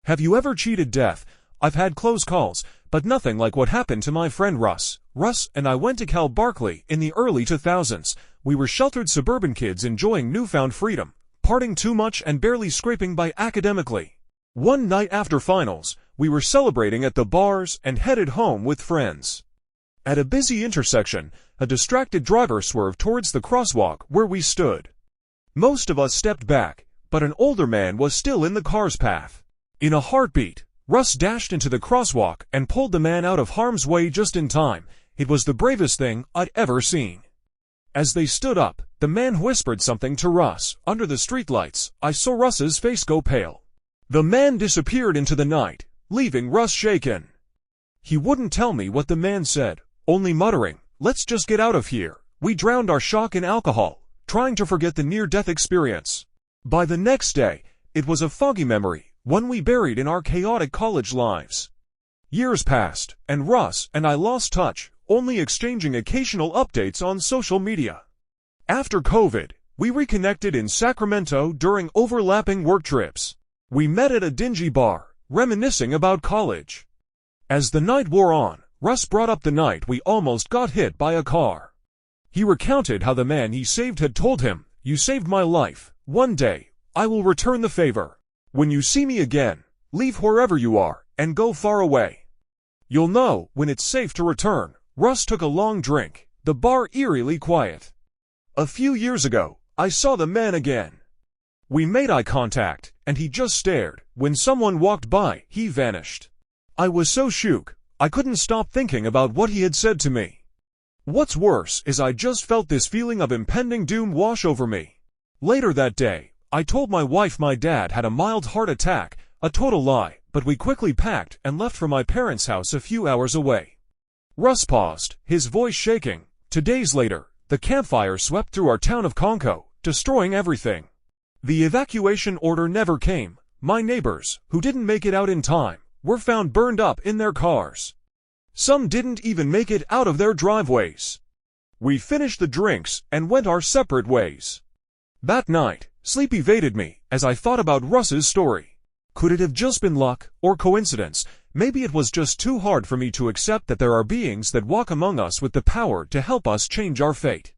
Have you ever cheated death? I've had close calls, but nothing like what happened to my friend Russ. Russ and I went to Cal Berkeley in the early 2000s. We were sheltered suburban kids enjoying newfound freedom, partying too much and barely scraping by academically. One night after finals, we were celebrating at the bars and headed home with friends. At a busy intersection, a distracted driver swerved towards the crosswalk where we stood. Most of us stepped back, but an older man was still in the car's path. In a heartbeat, Russ dashed into the crosswalk and pulled the man out of harm's way just in time. It was the bravest thing I'd ever seen. As they stood up, the man whispered something to Russ. Under the streetlights, I saw Russ's face go pale. The man disappeared into the night, leaving Russ shaken. He wouldn't tell me what the man said, only muttering, "Let's just get out of here." We drowned our shock in alcohol, trying to forget the near-death experience. By the next day, it was a foggy memory, one we buried in our chaotic college lives. Years passed, and Russ and I lost touch, only exchanging occasional updates on social media. After COVID, we reconnected in Sacramento during overlapping work trips. We met at a dingy bar, reminiscing about college. As the night wore on, Russ brought up the night we almost got hit by a car. He recounted how the man he saved had told him, "You saved my life. One day, I will return the favor. When you see me again, leave wherever you are and go far away. You'll know when it's safe to return." Russ took a long drink, the bar eerily quiet. A few years ago, I saw the man again. We made eye contact, and he just stared. When someone walked by, he vanished. I was so shook, I couldn't stop thinking about what he had said to me. What's worse is I just felt this feeling of impending doom wash over me. Later that day, I told my wife my dad had a mild heart attack, a total lie, but we quickly packed and left for my parents' house a few hours away. Russ paused, his voice shaking. 2 days later, the campfire swept through our town of Conco, destroying everything. The evacuation order never came. My neighbors, who didn't make it out in time, were found burned up in their cars. Some didn't even make it out of their driveways. We finished the drinks and went our separate ways. That night, sleep evaded me as I thought about Russ's story. Could it have just been luck or coincidence? Maybe it was just too hard for me to accept that there are beings that walk among us with the power to help us change our fate.